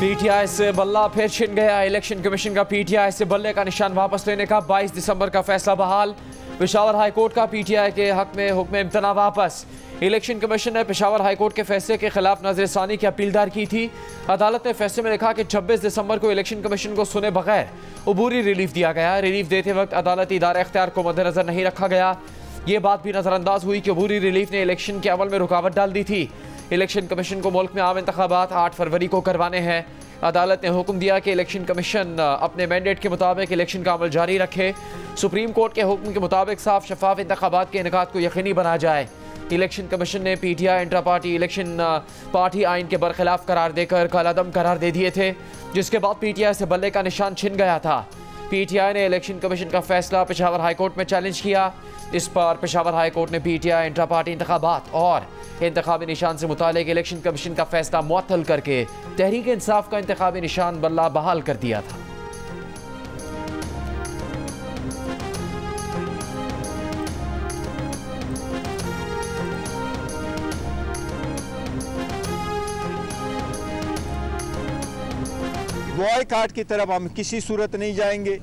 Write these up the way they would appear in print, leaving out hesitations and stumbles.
PTI से बल्ला फिर छिन गया। इलेक्शन कमीशन का पीटीआई से बल्ले का निशान वापस लेने का 22 दिसंबर का फैसला बहाल। पेशावर हाईकोर्ट का पीटीआई के हक में हुक्म इम्तना वापस। इलेक्शन कमीशन ने पेशावर हाईकोर्ट के फैसले के खिलाफ नजरसानी की अपील दायर की थी। अदालत ने फैसले में लिखा कि 26 दिसंबर को इलेक्शन कमीशन को सुने बगैर अबूरी रिलीफ दिया गया। रिलीफ देते वक्त अदालती इदारा इख्तियार को मद्देनजर नहीं रखा गया। ये बात भी नजरअंदाज हुई कि अबूरी रिलीफ ने इलेक्शन के अमल में रुकावट डाल दी थी। इलेक्शन कमीशन को मुल्क में आम इंतखाबात 8 फरवरी को करवाने हैं। अदालत ने हुक्म दिया कि इलेक्शन कमीशन अपने मैंडेट के मुताबिक इलेक्शन का अमल जारी रखे। सुप्रीम कोर्ट के हुक्म के मुताबिक साफ शफाफ इंतखाबात के इनेकाद को यकीनी बनाया जाए। इलेक्शन कमीशन ने PTI intra party election party आइन के बरखिलाफ करार देकर कलअदम करार दे दिए थे, जिसके बाद पीटीआई से बल्ले का निशान छिन गया था। पीटीआई ने इलेक्शन कमीशन का फैसला पेशावर हाईकोर्ट में चैलेंज किया। इस पर पेशावर हाईकोर्ट ने पीटीआई इंट्रा पार्टी इंतखाबात और इंतखाबी निशान से मुतालिक इलेक्शन कमीशन का फैसला मुअत्तल करके तहरीक इंसाफ का इंतखाबी निशान बल्ला बहाल कर दिया था। बॉयकॉट की तरफ हम किसी सूरत नहीं जाएंगे।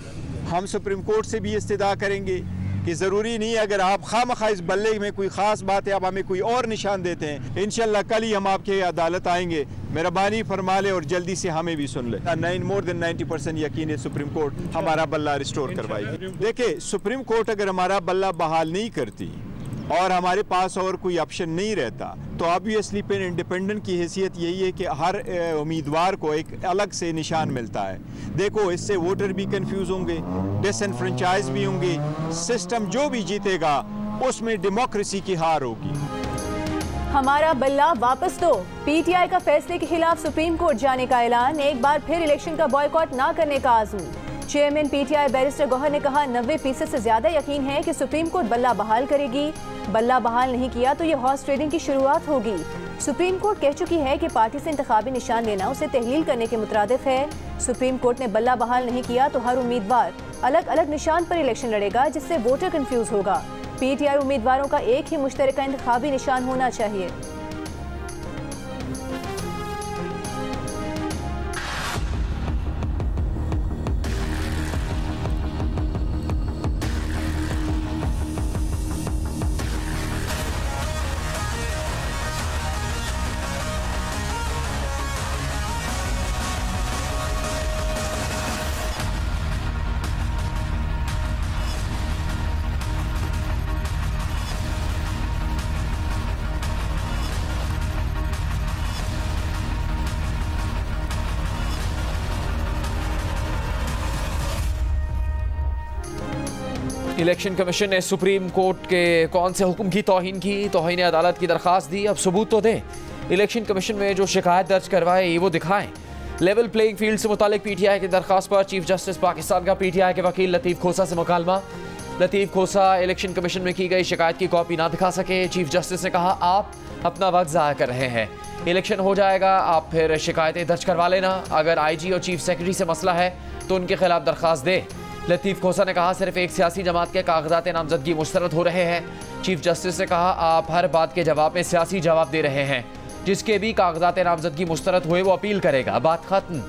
हम सुप्रीम कोर्ट से भी इस्तिदा करेंगे कि ज़रूरी नहीं अगर आप खामखा इस बल्ले में कोई ख़ास बात है, आप हमें कोई और निशान देते हैं, इंशाल्लाह कल ही हम आपके अदालत आएंगे। मेहरबानी फरमा ले और जल्दी से हमें भी सुन ले। मोर देन 90% यकीन है सुप्रीम कोर्ट हमारा बल्ला रिस्टोर करवाएगी। देखिए, सुप्रीम कोर्ट अगर हमारा बल्ला बहाल नहीं करती और हमारे पास और कोई ऑप्शन नहीं रहता तो ऑब्वियसली पेन इंडिपेंडेंट की हैसियत यही है कि हर उम्मीदवार को एक अलग से निशान मिलता है। देखो, इससे वोटर भी कंफ्यूज होंगे, डिसएनफ्रेंचाइज भी होंगे। सिस्टम जो भी जीतेगा उसमें डेमोक्रेसी की हार होगी। हमारा बल्ला वापस दो। पीटीआई का फैसले के खिलाफ सुप्रीम कोर्ट जाने का ऐलान। एक बार फिर इलेक्शन का बॉयकॉट ना करने का आज़म। चेयरमैन पीटीआई बैरिस्टर गौहर ने कहा 90% से ज्यादा यकीन है कि सुप्रीम कोर्ट बल्ला बहाल करेगी। बल्ला बहाल नहीं किया तो ये हॉर्स ट्रेडिंग की शुरुआत होगी। सुप्रीम कोर्ट कह चुकी है कि पार्टी से इंतखाबी निशान लेना उसे तहलील करने के मुतरादिफ है। सुप्रीम कोर्ट ने बल्ला बहाल नहीं किया तो हर उम्मीदवार अलग अलग निशान पर इलेक्शन लड़ेगा, जिससे वोटर कंफ्यूज होगा। पीटीआई उम्मीदवारों का एक ही मुश्तरका इंतखाबी निशान होना चाहिए। इलेक्शन कमीशन ने सुप्रीम कोर्ट के कौन से हुक्म की तौहीन की? तौहीन अदालत की दरख्वास्त दी। अब सबूत तो दें। इलेक्शन कमीशन में जो शिकायत दर्ज करवाए वो दिखाएं। लेवल प्लेइंग फील्ड से मुतालिक पीटीआई की दरख्वास्त पर चीफ जस्टिस पाकिस्तान का पीटीआई के वकील लतीफ़ खोसा से मुकालमा। लतीफ़ खोसा इलेक्शन कमीशन में की गई शिकायत की कॉपी ना दिखा सके। चीफ जस्टिस ने कहा, आप अपना वक्त ज़ाया कर रहे हैं। इलेक्शन हो जाएगा, आप फिर शिकायतें दर्ज करवा लेना। अगर IG और चीफ सेक्रेटरी से मसला है तो उनके खिलाफ दरख्वास्त दे। लतीफ़ खोसा ने कहा, सिर्फ एक सियासी जमात के कागजात नामजदगी मुस्तरद हो रहे हैं। चीफ जस्टिस ने कहा, आप हर बात के जवाब में सियासी जवाब दे रहे हैं। जिसके भी कागजात नामजदगी मुस्तरद हुए वो अपील करेगा। बात खत्म।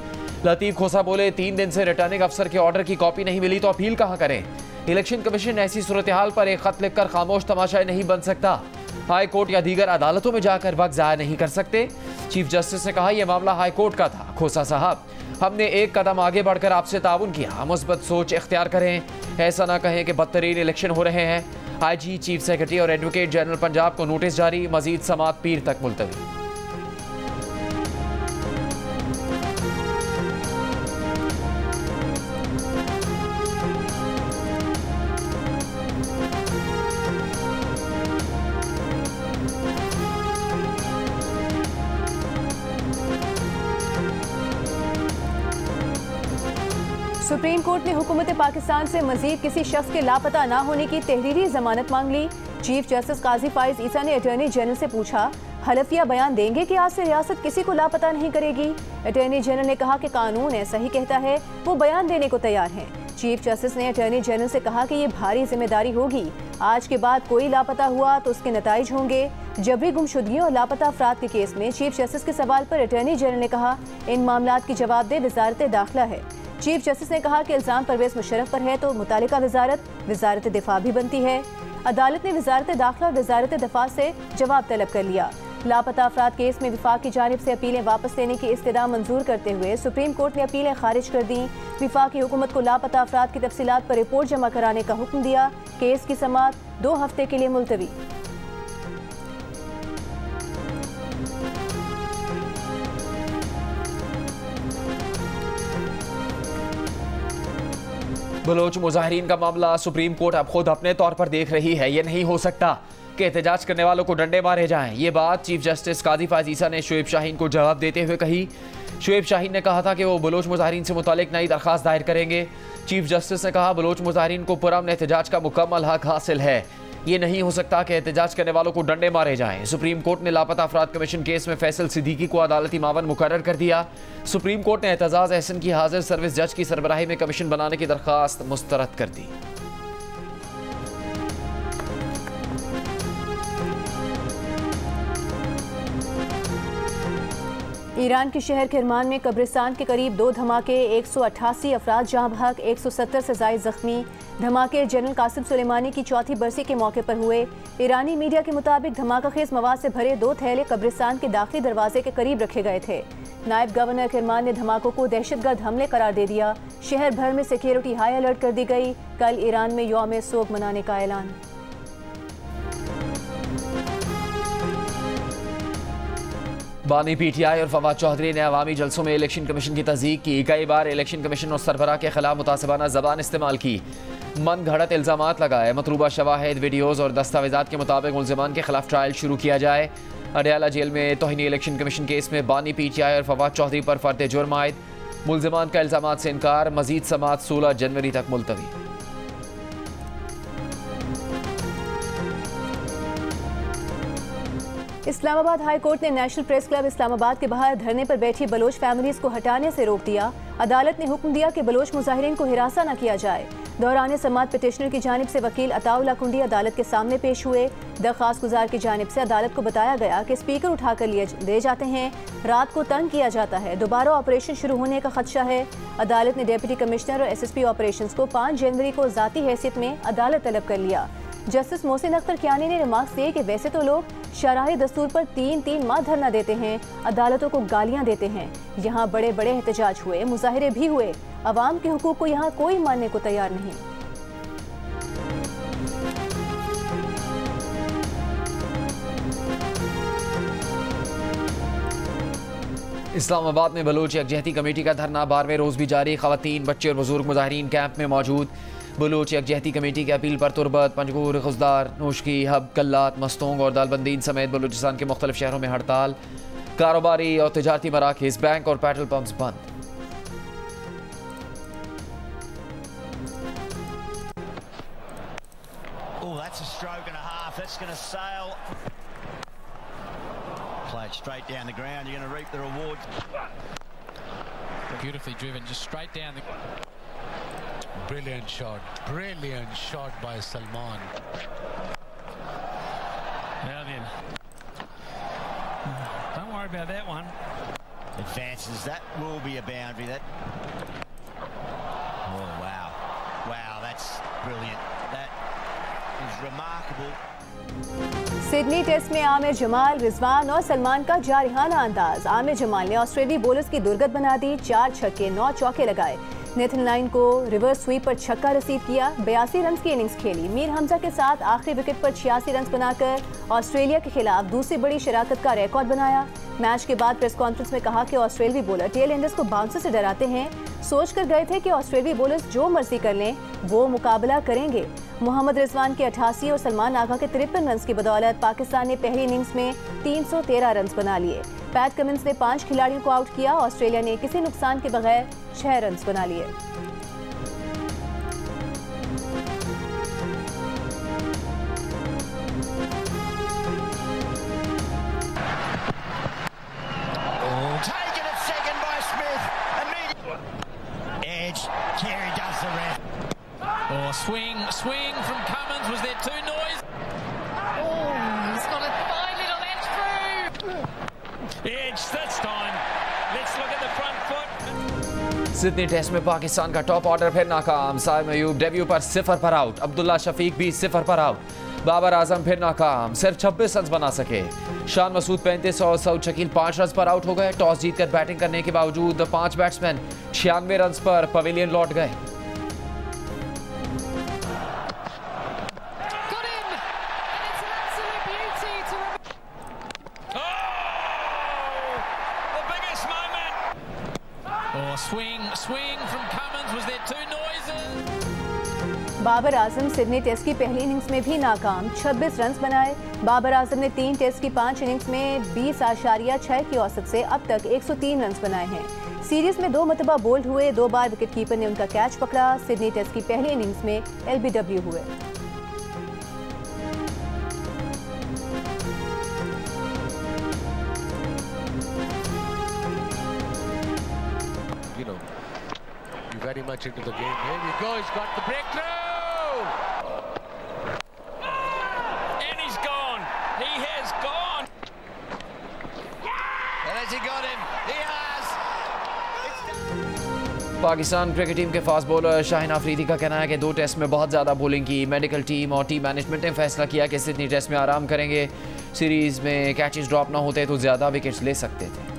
लतीफ़ खोसा बोले, 3 दिन से रिटर्निंग अफसर के ऑर्डर की कॉपी नहीं मिली तो अपील कहाँ करें? इलेक्शन कमीशन ऐसी सूरत हाल पर एक खत लिखकर खामोश तमाशाई नहीं बन सकता। हाई कोर्ट या दीगर अदालतों में जाकर वक्त ज़ाया नहीं कर सकते। चीफ जस्टिस ने कहा, यह मामला हाई कोर्ट का था। खोसा साहब, हमने एक कदम आगे बढ़कर आपसे ताउन किया। मुस्बत सोच इख्तियार करें, ऐसा ना कहें कि बदतरीन इलेक्शन हो रहे हैं। IG, चीफ सेक्रेटरी और एडवोकेट जनरल पंजाब को नोटिस जारी। मजीद समात पीर तक मुलतवी। सुप्रीम कोर्ट ने हुकूमत पाकिस्तान से मजीद किसी शख्स के लापता ना होने की तहरीरी जमानत मांग ली। चीफ जस्टिस काजी फाइज ईसा ने अटॉर्नी जनरल से पूछा, हलफिया बयान देंगे कि आज से रियासत किसी को लापता नहीं करेगी। अटॉर्नी जनरल ने कहा कि कानून ऐसा ही कहता है, वो बयान देने को तैयार हैं। चीफ जस्टिस ने अटॉर्नी जनरल से कहा कि ये भारी जिम्मेदारी होगी। आज के बाद कोई लापता हुआ तो उसके नताइज होंगे। जबरी गुमशुदगियों और लापता अफराद के केस में चीफ जस्टिस के सवाल पर अटॉर्नी जनरल ने कहा, इन मामलात की जवाबदेह वजारत दाखिला है। चीफ जस्टिस ने कहा कि इल्जाम परवेज मुशर्रफ पर है तो मुतालिका वजारत दिफा भी बनती है। अदालत ने वजारत दाखिला और वजारत दिफा से जवाब तलब कर लिया। लापता अफराद केस में विफाक की जानिब से अपीलें वापस लेने की इस्तदा मंजूर करते हुए सुप्रीम कोर्ट ने अपीलें खारिज कर दी। विफाकी हुकूमत को लापता अफराद की तफसीलात पर रिपोर्ट जमा कराने का हुक्म दिया। केस की समाअत 2 हफ्ते के लिए मुलतवी। बलोच मुजाहिरीन का मामला सुप्रीम कोर्ट अब खुद अपने तौर पर देख रही है। ये नहीं हो सकता कि एहतजाज करने वालों को डंडे मारे जाएं। ये बात चीफ जस्टिस काजी फाजीसा ने शुएब शाहीन को जवाब देते हुए कही। शुएब शाहीन ने कहा था कि वो बलोच मुजाहिरीन से मुतालिक नई दरख्वास्त दायर करेंगे। चीफ जस्टिस ने कहा, बलोच मुजाहिरीन को पुरअमन एहतजाज का मुकम्मल हक हासिल है। ये नहीं हो सकता कि एहतजाज करने वालों को डंडे मारे जाएं। सुप्रीम कोर्ट ने लापता अफराद कमीशन केस में फैसल सिद्दीकी को अदालती मावन मुकर्रर कर दिया। सुप्रीम कोर्ट ने एतजाज अहसन की हाजिर सर्विस जज की सरबराही में कमीशन बनाने की दरख्वास्त मुस्तरद कर दी। ईरान के शहर किरमान में कब्रिस्तान के करीब 2 धमाके, 188 अफराद जहाँ बहक, 170 से ज़ायद जख्मी। धमाके जनरल कासिम सुलेमानी की 4थी बरसी के मौके पर हुए। ईरानी मीडिया के मुताबिक धमाका खेज मवाद से भरे 2 थैले कब्रिस्तान के दाखिली दरवाजे के करीब रखे गए थे। नायब गवर्नर किरमान ने धमाकों को दहशतगर्द हमले करार दे दिया। शहर भर में सिक्योरिटी हाई अलर्ट कर दी गई। कल ईरान में यौम सोग मनाने का ऐलान। बानी पीटीआई और फवाद चौधरी ने अवामी जलसों में इलेक्शन कमीशन की तस्दीक की। कई बार इलेक्शन कमीशन और सरबराह के खिलाफ मुतासिबाना जबान इस्तेमाल की, मन घड़त इल्जामात लगाए। मतलूबा शवाहिद, वीडियोज़ और दस्तावेजात के मुताबिक मुल्ज़िमान के खिलाफ ट्रायल शुरू किया जाए। अडयाला जेल में तौहीनी इलेक्शन कमीशन केस में बानी पीटीआई और फवाद चौधरी पर फर्द जुर्म आयद। मुल्ज़िमान का इल्जामात से इनकार। मजीद समाअत 16 जनवरी तक मुलतवी। इस्लामाबाद हाई कोर्ट ने नेशनल प्रेस क्लब इस्लामाबाद के बाहर धरने पर बैठी बलोच फैमिलीज को हटाने से रोक दिया। अदालत ने हुक्म दिया कि बलोच मुजाहिरीन को हिरासा न किया जाए। दौरान समाअत पिटिशनर की जानिब से वकील अताउल्ला कुंडी अदालत के सामने पेश हुए। दरख्वास्त गुजार की जानिब से अदालत को बताया गया कि स्पीकर उठाकर ले जाते हैं, रात को तंग किया जाता है, दोबारा ऑपरेशन शुरू होने का खदशा है। अदालत ने डिप्टी कमिश्नर और SSP ऑपरेशंस को 5 जनवरी को ज़ाती हैसियत में अदालत तलब कर लिया। जस्टिस मोहसिन अख्तर कियानी ने रिमार्क्स दिए कि वैसे तो लोग शराही दस्तूर पर 3-3 माह धरना देते हैं, अदालतों को गालियां देते हैं। यहाँ बड़े बड़े एहतजाज हुए, मुजाहिरे भी हुए। अवाम के हुकूक को यहाँ कोई मानने को तैयार नहीं। इस्लामाबाद में बलोच यकजहती कमेटी का धरना 12वें रोज़ भी जारी। ख़वातीन, बच्चे और बुजुर्ग मुजाहिरीन कैंप में मौजूद। बलोच यकजहती कमेटी की अपील पर तुरबत, पंजगूर, खुजदार, नूशकी, हब, कल्लात, मस्तोंग और दालबंदीन समेत बलूचिस्तान के मुख्तलिफ शहरों में हड़ताल। कारोबारी और तिजारती मराकिज़, बैंक और पेट्रोल पंप्स बंद। Straight down the ground, you're going to reap the rewards. Beautifully driven, just straight down the. Brilliant shot by Salman. Now then, don't worry about that one. Advances, that will be a boundary. That. Oh wow, that's brilliant. That is remarkable. Sydney test में आमिर जमाल, रिजवान और सलमान का जारहाना अंदाज। आमिर जमाल ने ऑस्ट्रेलियाई bowlers की दुर्गत बना दी, 4 छक्के 9 चौके लगाए। नेथन लाइन को रिवर्स स्वीप पर छक्का रसीद किया, 82 रन की इनिंग्स खेली। मीर हमजा के साथ आखिरी विकेट पर 86 रन बनाकर ऑस्ट्रेलिया के खिलाफ दूसरी बड़ी शराकत का रिकॉर्ड बनाया। मैच के बाद प्रेस कॉन्फ्रेंस में कहा कि ऑस्ट्रेलियाई बॉलर टेल एंडर्स को बाउंसर से डराते हैं। सोच कर गए थे कि ऑस्ट्रेलियाई बॉलर्स जो मर्जी कर लें, वो मुकाबला करेंगे। मोहम्मद रिजवान के 88 और सलमान आगा के 53 रन की बदौलत पाकिस्तान ने पहली इनिंग्स में 313 रन बना लिए। पैट कमिंस ने 5 खिलाड़ियों को आउट किया। ऑस्ट्रेलिया ने किसी नुकसान के बगैर 6 रन बना लिए। Taken at second by Smith. Edge, Carey does the rest. swing from Cummins. Was there too noise? Oh, he's got a fine little edge through. Edge this time. Let's look at the front foot. Sydney test में पाकिस्तान का top order फिर नाकाम। Saim Ayub debut पर 0 पर out. Abdullah Shafiq भी 0 पर out. Babar Azam फिर नाकाम, सिर्फ 26 रन बना सके। शान मसूद 35 और सऊद शकील 5 रन पर आउट हो गए। टॉस जीतकर बैटिंग करने के बावजूद 5 बैट्समैन 96 रन पर पवेलियन लौट गए। Swing from Cummins. Was there two noises? Babar Azam Sydney test की पहली इनिंग्स में भी नाकाम, 26 रन बनाए। बाबर आजम ने 3 टेस्ट की 5 इनिंग्स में 20.6 की औसत से अब तक 103 रन बनाए हैं। सीरीज में 2 मरतबा बोल्ड हुए, 2 बार विकेटकीपर ने उनका कैच पकड़ा। सिडनी टेस्ट की पहली इनिंग्स में LBW हुए। Very much into the game. Here we go. He's got the breakthrough. And he's gone. He has gone. And has he got him? He has. Pakistan cricket team के fast bowler Shaheen Afridi का कहना है कि 2 test में बहुत ज़्यादा bowling की। Medical team और टीम मैनेजमेंट ने फैसला किया कि सिडनी टेस्ट में आराम करेंगे। सीरीज में कैचेस ड्रॉप ना होते तो ज़्यादा विकेट्स ले सकते थे।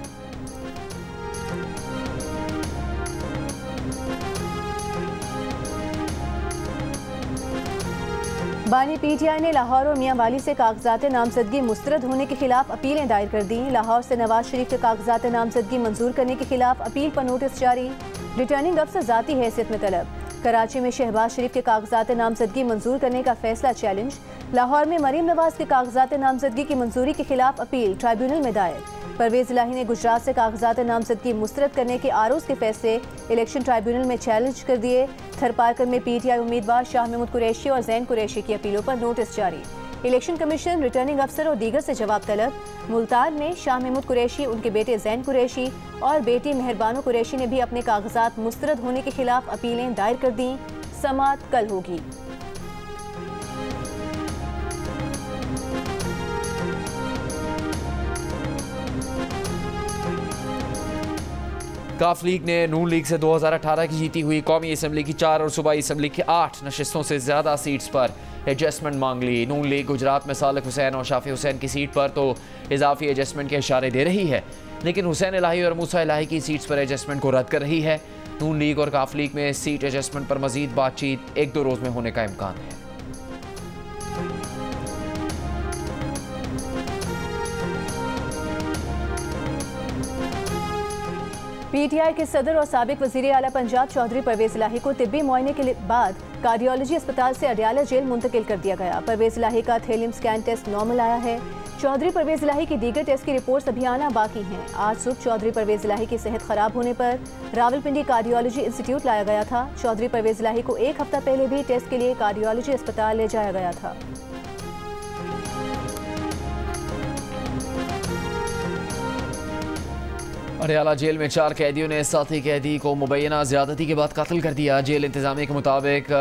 बानी PTI ने लाहौर और मियांवाली से कागजात नामजदगी मुस्तरद होने के खिलाफ अपीलें दायर कर दी। लाहौर से नवाज शरीफ के कागजात नामजदगी मंजूर करने के खिलाफ अपील पर नोटिस जारी। रिटर्निंग अफसर ज़ाती हैसियत में तलब। कराची में शहबाज शरीफ के कागजात नामजदगी मंजूर करने का फैसला चैलेंज। लाहौर में मरीम नवाज के कागजात नामजदगी की मंजूरी के खिलाफ अपील ट्राइब्यूनल में दायर। परवेज इलाही ने गुजरात से कागजात नामजदगी मुस्तरद करने के आरोज के फैसले इलेक्शन ट्राइब्यूनल में चैलेंज कर दिए। थरपारकर में PTI उम्मीदवार शाह महमूद कुरैशी और जैन कुरैशी की अपीलों पर नोटिस जारी। इलेक्शन कमीशन, रिटर्निंग अफसर और दीगर से जवाब तलब। मुल्तान में शाह महमूद कुरैशी, उनके बेटे जैन कुरैशी और बेटी मेहरबानो कुरैशी ने भी अपने कागजात मुस्तरद होने के खिलाफ अपीलें दायर कर दी। समाअत कल होगी। काफ लीग ने नून लीग से 2018 की जीती हुई कौमी असम्बली की 4 और सूबाई असम्बली की 8 नशिस्तों से ज़्यादा सीट्स पर एडजस्टमेंट मांग ली। नून लीग गुजरात में सालिक हुसैन और शाफी हुसैन की सीट पर तो इजाफी एडजस्टमेंट के इशारे दे रही है, लेकिन हुसैन इलाही और मूसा इलाही की सीट्स पर एडजस्टमेंट को रद्द कर रही है। नून लीग और काफ लीग में सीट एडजस्टमेंट पर मजीद बातचीत 1-2 रोज़ में होने का इम्कान है। PTI के सदर और साबिक वज़ीर आला पंजाब चौधरी परवेज इलाही को तिब्बी मुआयने के बाद कार्डियोलॉजी अस्पताल से अडियाला जेल मुंतकिल कर दिया गया। परवेज इलाही का थेलियम स्कैन टेस्ट नॉर्मल आया है। चौधरी परवेज इलाही की दीगर टेस्ट की रिपोर्ट्स अभी आना बाकी हैं। आज सुबह चौधरी परवेज इलाही की सेहत खराब होने पर रावलपिंडी कार्डियोलॉजी इंस्टीट्यूट लाया गया था। चौधरी परवेज इलाही को 1 हफ्ता पहले भी टेस्ट के लिए कार्डियोलॉजी अस्पताल ले जाया गया था। अडियाला जेल में 4 कैदियों ने साथी कैदी को मुबैना ज़्यादती के बाद कत्ल कर दिया। जेल इंतज़ामिया के मुताबिक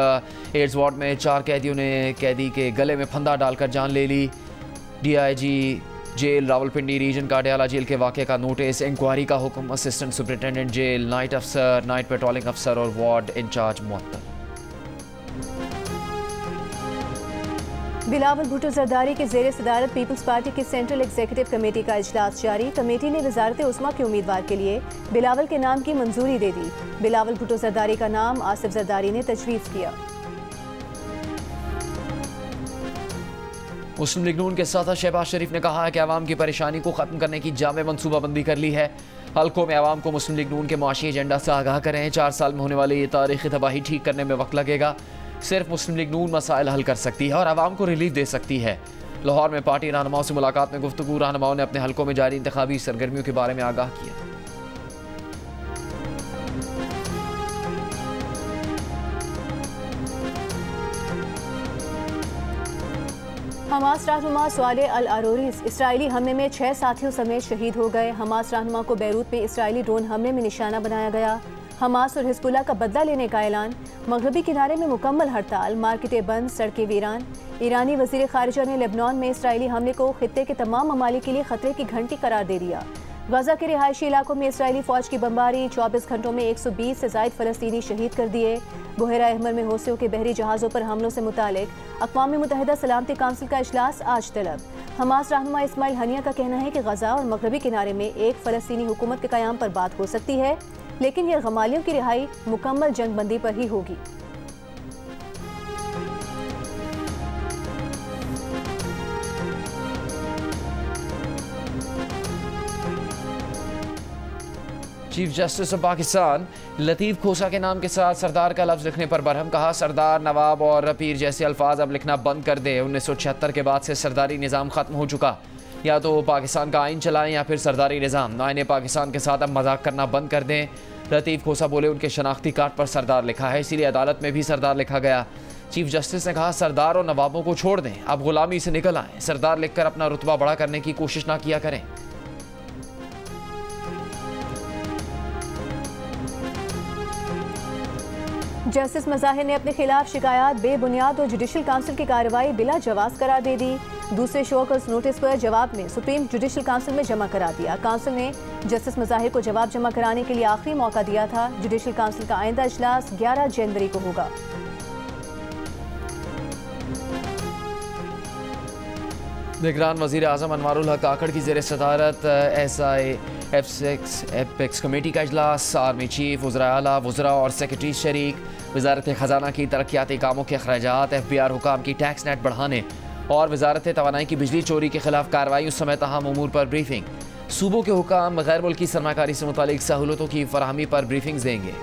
एड्स वार्ड में 4 कैदियों ने कैदी के गले में फंदा डालकर जान ले ली। DIG जेल रावलपिंडी रीजन का अडियाला जेल के वाक़े का नोटिस, इंक्वायरी का हुक्म। असिस्टेंट सुपरिटेंडेंट जेल, नाइट अफसर, नाइट पेट्रोलिंग अफसर और वार्ड इंचार्ज मुअत्तल। बिलावल भुट्टो जरदारी के ज़ेर सदारत पीपल्स पार्टी की सेंट्रल एग्जीक्यूटिव कमेटी का इजलास जारी। कमेटी ने वजारत उस्मा के उम्मीदवार के लिए बिलावल के नाम की मंजूरी दे दी। बिलावल भुट्टो जरदारी का नाम आसिफ जरदारी ने तजवीज़ किया। मुस्लिम लीग नून के साथ शहबाज शरीफ ने कहा है कि आवाम की परेशानी को ख़त्म करने की जामे मनसूबाबंदी कर ली है। हल्कों में आवाम को मुस्लिम लीग नून के मुआशी एजेंडा से आगाह करें। 4 साल में होने वाली ये तारीख़ी तबाही ठीक करने में वक्त लगेगा। सिर्फ मुस्लिम लीग नून मसाइल हल कर सकती है और आवाम को रिलीफ दे सकती है। लाहौर में पार्टी रहनुमाओं से मुलाकात में गुफ्तगू, रहनुमाओं ने अपने हल्कों में जारी इंतखाबी सरगर्मियों के बारे में आगाह किया। हमास रहनुमा स्वाले अल अरोरी इसराइली हमले में 6 साथियों समेत शहीद हो गए। हमास रहनुमा को बैरूत में इसराइली ड्रोन हमले में निशाना बनाया गया। हमास और हिजबुल्लाह का बदला लेने का ऐलान। मगरबी किनारे में मुकम्मल हड़ताल, मार्केटें बंद, सड़कें वीरान। ईरानी वजीर खारिजा ने लेबनान में इसराइली हमले को खित्ते के तमाम ममालिक के लिए खतरे की घंटी करार दे दिया। गजा के रिहायशी इलाकों में इसराइली फौज की बमबारी, 24 घंटों में 120 से ज़ायद फ़लस्तीनी शहीद कर दिए। बुहेरा अहमर में हौसियों के बहरी जहाज़ों पर हमलों से मुतालिक अक़वाम मुत्तहिदा सलामती काउंसिल का इजलास आज तलब। हमास रहनुमा इस्माइल हनिया का कहना है कि गजा और मगरबी किनारे में एक फ़लस्तीनी हुकूमत के क़याम पर बात हो सकती है, लेकिन यह गमालियों की रिहाई मुकम्मल जंगबंदी पर ही होगी। चीफ जस्टिस ऑफ पाकिस्तान लतीफ़ खोसा के नाम के साथ सरदार का लफ्ज़ लिखने पर बरहम। कहा, सरदार, नवाब और पीर जैसे अल्फाज अब लिखना बंद कर दे। 1976 के बाद से सरदारी निज़ाम ख़त्म हो चुका। या तो पाकिस्तान का आइन चलाएं या फिर सरदारी निज़ाम। आइन पाकिस्तान के साथ अब मजाक करना बंद कर दें। लतीफ़ खोसा बोले, उनके शनाख्ती कार्ड पर सरदार लिखा है, इसीलिए अदालत में भी सरदार लिखा गया। चीफ जस्टिस ने कहा, सरदार और नवाबों को छोड़ दें, अब गुलामी से निकल आएँ। सरदार लिखकर अपना रुतबा बड़ा करने की कोशिश ना किया करें। जस्टिस मज़ाहिर ने अपने खिलाफ शिकायत बेबुनियाद और जुडिशल काउंसिल की कार्रवाई बिला जवाब करार दे दी। दूसरे शोकस नोटिस पर जवाब में सुप्रीम जुडिशल काउंसिल में जमा करा दिया। काउंसिल ने जस्टिस मज़ाहिर को जवाब जमा कराने के लिए आखिरी मौका दिया था। जुडिशल काउंसिल का आइंदा इजलास 11 जनवरी को होगा। निगरान वज़ीर आज़म अनवारुल हक काकड़ की ज़ेर सदारत SIF-6 एपेक्स कमेटी का इजलास। आर्मी चीफ, वज़रा आला, वज़रा और सेक्रेटरी शरीक। वज़ारत ख़जाना की तरक्याती कामों के अखराजात, FBR हुकाम की टैक्स नेट बढ़ाने और वज़ारत तवानाई की बिजली चोरी के खिलाफ कार्रवाई समेत अहम उमूर पर ब्रीफिंग। सूबों के हुकाम गैर मुल्की सरमाकारी से मुतालिक सहूलतों की फराहमी पर ब्रीफिंग देंगे।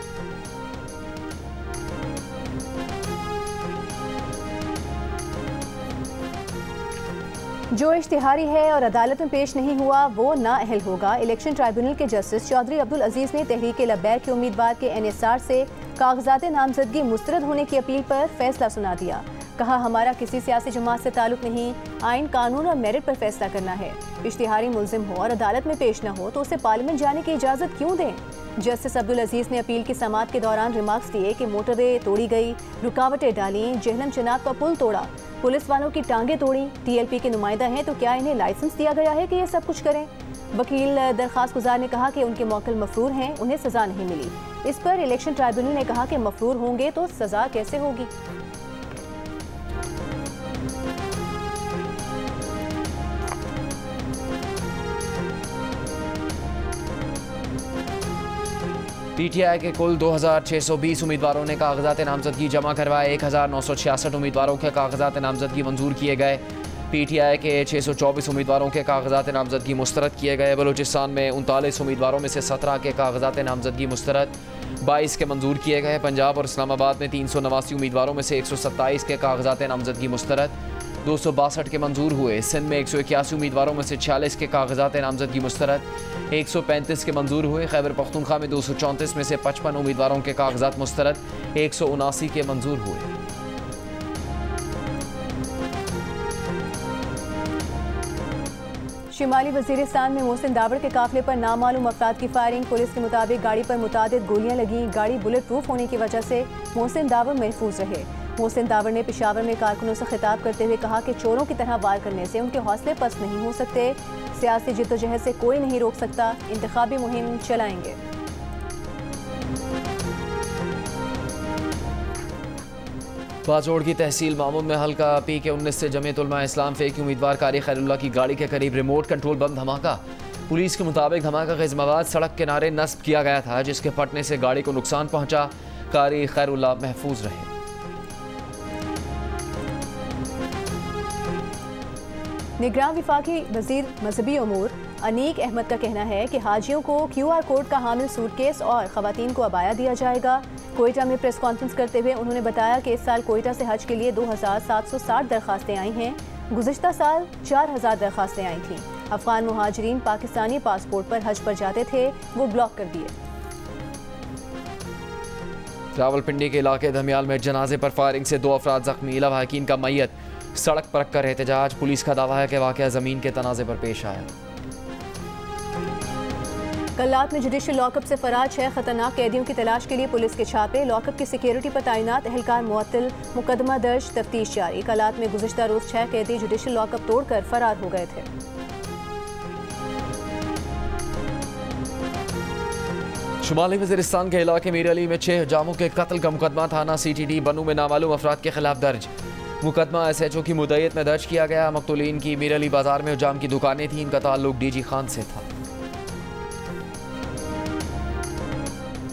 जो इश्तिहारी है और अदालत में पेश नहीं हुआ वो नाअहल होगा। इलेक्शन ट्राइब्यूनल के जस्टिस चौधरी अब्दुल अजीज ने तहरीक लब्बैक के उम्मीदवार के NSR से कागजात नामजदगी मुस्तरद होने की अपील पर फैसला सुना दिया। कहा, हमारा किसी सियासी जमात से ताल्लुक नहीं, आइन, कानून और मेरिट पर फैसला करना है। इश्तिहारी मुल्जिम हो और अदालत में पेश न हो तो उसे पार्लियामेंट जाने की इजाज़त क्यों दें। जस्टिस अब्दुल अजीज ने अपील की समाअत के दौरान रिमार्क्स दिए कि मोटरवे तोड़ी गई, रुकावटें डाली, जेहलम चनाब का पुल तोड़ा, पुलिस वालों की टांगें तोड़ी। TLP के नुमाइंदा हैं तो क्या इन्हें लाइसेंस दिया गया है कि ये सब कुछ करें। वकील दरख्वास्त गुजार ने कहा कि उनके मौकल मफरूर हैं, उन्हें सज़ा नहीं मिली। इस पर इलेक्शन ट्राइब्यूनल ने कहा कि मफरूर होंगे तो सज़ा कैसे होगी। PTI के कुल 2620 उम्मीदवारों ने कागजात नामजदगी जमा करवाए। 1966 उम्मीदवारों के कागजात नामजदगी मंजूर किए गए। PTI के 624 उम्मीदवारों के कागजात नामजदगी मुस्तरद किए गए। बलूचिस्तान में 39 उम्मीदवारों में से 17 के कागजात नामजदगी मुस्तरद, 22 के मंजूर किए गए। पंजाब और इस्लामाबाद में 389 उम्मीदवारों में से 127 के कागजात नामजदगी मुस्तरद, 262 के मंजूर हुए। सिंध में 181 उम्मीदवारों में से 46 के कागजात नामजदगी मुस्तरद, 135 के मंजूर हुए। खैबर पख्तूनख्वा में 234 में से 55 उम्मीदवारों के कागजात मुस्तरद, 179 के मंजूर हुए। शिमाली वजीरिस्तान में मोहसिन दावड़ के काफिले पर नामालूम अफराद की फायरिंग। पुलिस के मुताबिक गाड़ी पर मुतादिद गोलियां लगीं। गाड़ी बुलेट प्रूफ होने की वजह से मोहसिन दावड़ महफूज रहे। मोहसिन दावड़ ने पेशावर में कारकुनों से खिताब करते हुए कहा कि चोरों की तरह वार करने से उनके हौसले पस्त नहीं हो सकते। सियासी जिद्दोजहद से कोई नहीं रोक सकता, इंतखाबी मुहिम चलाएंगे। बाजोड़ की तहसील मामून में हल्का PK-19 से जमीयत उलमा इस्लाम फेक उम्मीदवार कारी खैरुल्लाह की गाड़ी के करीब रिमोट कंट्रोल बम धमाका। पुलिस के मुताबिक धमाका का इस्माबाद सड़क किनारे नस्ब किया गया था, जिसके फटने से गाड़ी को नुकसान पहुंचा। कारी खैरुल्लाह महफूज रहे। निगरान विफाकी वजीर मजहबी उमूर अनीक अहमद का कहना है कि हाजियों को QR कोड का हामिल सूटकेस और खवातीन को अबाया दिया जाएगा। कोयटा में प्रेस कॉन्फ्रेंस करते हुए उन्होंने बताया कि इस साल कोयटा से हज के लिए 2760 दरखास्तें आई हैं। गुज़िश्ता साल 4000 दरखास्तें आई थीं। अफगान मुहाजिरीन पाकिस्तानी पासपोर्ट पर हज पर जाते थे, वो ब्लॉक कर दिए। रावलपिंडी के इलाके धमियाल में जनाजे पर फायरिंग से 2 अफराद जख्मी। लवाहकीन का मैयत सड़क पर रख कर एहतजाज। पुलिस का दावा है कि वाक़या ज़मीन के तनाज़े पर पेश आया। कल्लात में जुडिशल लॉकअप से फरार 6 खतरनाक कैदियों की तलाश के लिए पुलिस के छापे। लॉकअप की सिक्योरिटी पर तैनात एहलकार मुअत्तल, मुकदमा दर्ज, तफ्तीश जारी। कल्लात में गुज़िश्ता रोज 6 कैदी जुडिशल लॉकअप तोड़कर फरार हो गए थे। शुमाली वज़ीरिस्तान के इलाके मीर अली में 6 हजामों के कत्ल का मुकदमा थाना CTD बनू में नामालूम अफराद के खिलाफ दर्ज। मुकदमा SHO की मुद्दईयत में दर्ज किया गया। मकतूलीन की मीर अली बाजार में हजाम की दुकानें थीं। इनका ताल्लुक DG खान से था।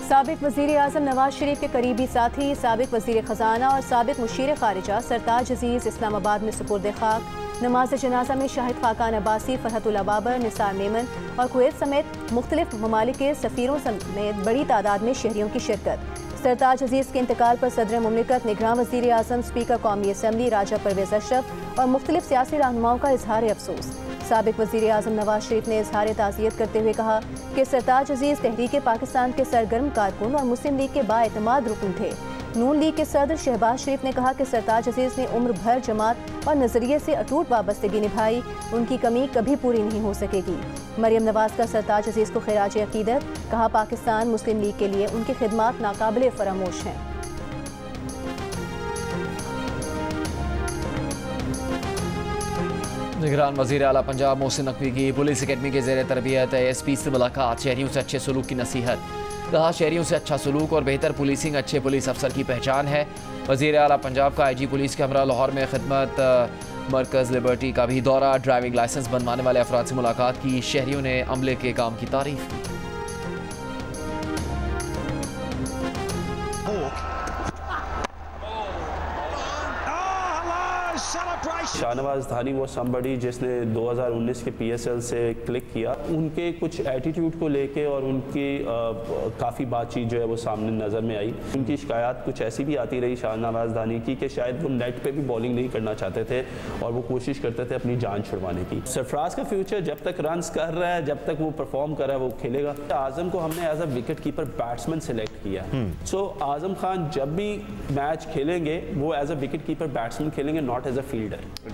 साबिक वज़ीर आज़म नवाज शरीफ के करीबी साथी, साबिक वज़ीर ख़जाना और साबिक मुशीर ख़ारिजा सरताज अजीज़ इस्लामाबाद में सुपुर्द खाक। नमाज जनाजा में शाहिद खाकान अब्बासी, फरहतुल्लाह बाबर, निसार मेमन और कुवैत समेत मुख्तलिफ ममालिक के सफ़ीरों समेत बड़ी तादाद में शहरियों की शिरकत। सरताज अजीज़ के इंतकाल पर सदर मुमलिकत, निगरान वज़ीर आज़म, स्पीकर कौमी असम्बली राजा परवेज़ अशरफ और मुख्तलिफ सियासी रहनुमाओं का इजहार अफसोस। साबिक वज़ीर आज़म नवाज शरीफ ने इजहार ताज़ियत करते हुए कहा कि सरताज अजीज़ तहरीक पाकिस्तान के सरगर्म कारकुन और मुस्लिम लीग के बाएतमाद रुकन थे। नून लीग के सदर शहबाज शरीफ ने कहा कि सरताज अजीज़ ने उम्र भर जमात और नज़रिए से अटूट वाबस्तगी निभाई, उनकी कमी कभी पूरी नहीं हो सकेगी। मरियम नवाज का सरताज अजीज़ को खिराज अकीदत, कहा पाकिस्तान मुस्लिम लीग के लिए उनकी खिदमात नाकाबिले फरामोश हैं। निगरान वज़ीर आला पंजाब मोहसिन नकवी की पुलिस अकेडमी के ज़ेर तरबियत ASP से मुलाकात। शहरियों से अच्छे सलूक की नसीहत। कहा शहरियों से अच्छा सलूक और बेहतर पुलिसिंग अच्छे पुलिस अफसर की पहचान है। वज़ीर आला पंजाब का IG पुलिस के हमरा लाहौर में खिदमत मरकज़ लिबर्टी का भी दौरा। ड्राइविंग लाइसेंस बनवाने वाले अफराद से मुलाकात की। शहरियों ने अमले के काम की तारीफ की। शाहनवाज धानी वो समबडी जिसने 2019 के PSL से क्लिक किया, उनके कुछ एटीट्यूड को लेके और उनकी काफ़ी बातचीत जो है वो सामने नज़र में आई। उनकी शिकायत कुछ ऐसी भी आती रही शाहनवाज धानी की कि शायद वो नेट पे भी बॉलिंग नहीं करना चाहते थे और वो कोशिश करते थे अपनी जान छुड़वाने की। सरफराज का फ्यूचर जब तक रन्स कर रहा है, जब तक वो परफॉर्म कर रहा है, वो खेलेगा। आजम को हमने as a wicket keeper batsman select किया। सो आजम खान जब भी मैच खेलेंगे वो as a wicket keeper batsman खेलेंगे, नॉट एज अ फील्डर।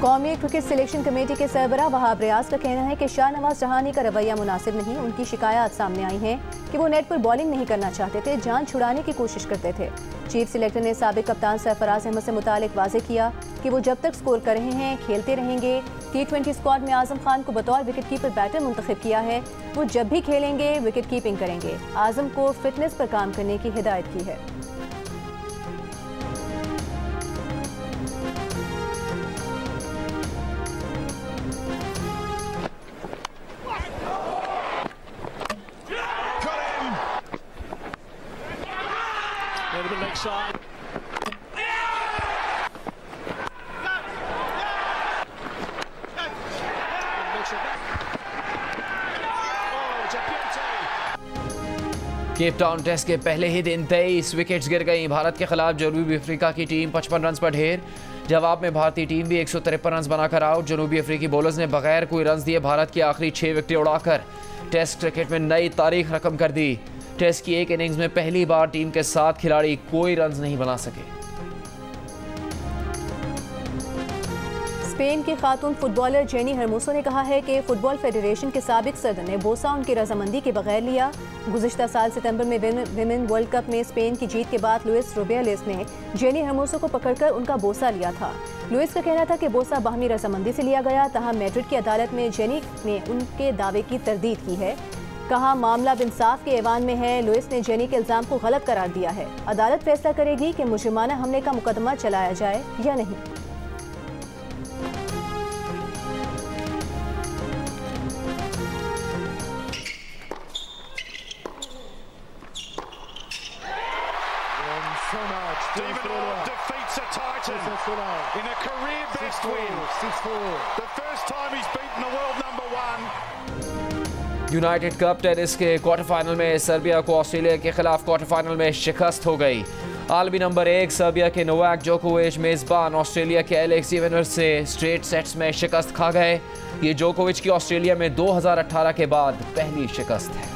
कौमी क्रिकेट सिलेक्शन कमेटी के सरबराह वहाब रियाज का कहना है कि शाहनवाज जहानी का रवैया मुनासिब नहीं। उनकी शिकायत सामने आई हैं कि वो नेट पर बॉलिंग नहीं करना चाहते थे, जान छुड़ाने की कोशिश करते थे। चीफ सिलेक्टर ने साबिक कप्तान सरफराज अहमद से मुतालिक वाज़ेह किया कि वो जब तक स्कोर कर रहे हैं खेलते रहेंगे। T20 स्क्वाड में आजम खान को बतौर विकेट कीपर बैटर मुंतखब किया है। वो जब भी खेलेंगे विकेट कीपिंग करेंगे। आजम को फिटनेस पर काम करने की हिदायत की है। केप टाउन टेस्ट के पहले ही दिन 23 विकेट्स गिर गई। भारत के खिलाफ जनूबी अफ्रीका की टीम 55 रन पर ढेर। जवाब में भारतीय टीम भी 153 रन बनाकर आउट। जनूबी अफ्रीकी बॉलर्स ने बगैर कोई रन दिए भारत की आखिरी 6 विकेटें उड़ाकर टेस्ट क्रिकेट में नई तारीख रकम कर दी। टेस्ट की एक इनिंग्स में पहली बार टीम के 7 खिलाड़ी कोई रन नहीं बना सके। स्पेन की खातून फुटबॉलर जेनी हर्मोसो ने कहा है कि फुटबॉल फेडरेशन के साबिक सदर ने बोसा उनकी रजामंदी के बगैर लिया। गुज़िश्ता साल सितंबर में विमेन वर्ल्ड कप में स्पेन की जीत के बाद लुइस रुबियालेस ने जेनी हर्मोसो को पकड़कर उनका बोसा लिया था। लुइस का कहना था कि बोसा बाहमी रजामंदी से लिया गया। तहाँ मैड्रिड की अदालत में जेनी ने उनके दावे की तरदीद की है। कहा मामला इंसाफ के ऐवान में है। लुइस ने जेनी के इल्ज़ाम को गलत करार दिया है। अदालत फैसला करेगी कि मुजरिमाना हमले का मुकदमा चलाया जाए या नहीं। defeats a Titan in a career best win. The first time he's beaten the world #1. United cup tennis के क्वार्टर फाइनल में सर्बिया को ऑस्ट्रेलिया के खिलाफ क्वार्टर फाइनल में शिकस्त हो गई। आलमी नंबर 1 सर्बिया के नोवाक जोकोविच मेजबान ऑस्ट्रेलिया के एलेक्स इवेनर से स्ट्रेट सेट्स में शिकस्त खा गए। ये जोकोविच की ऑस्ट्रेलिया में 2018 के बाद पहली शिकस्त है।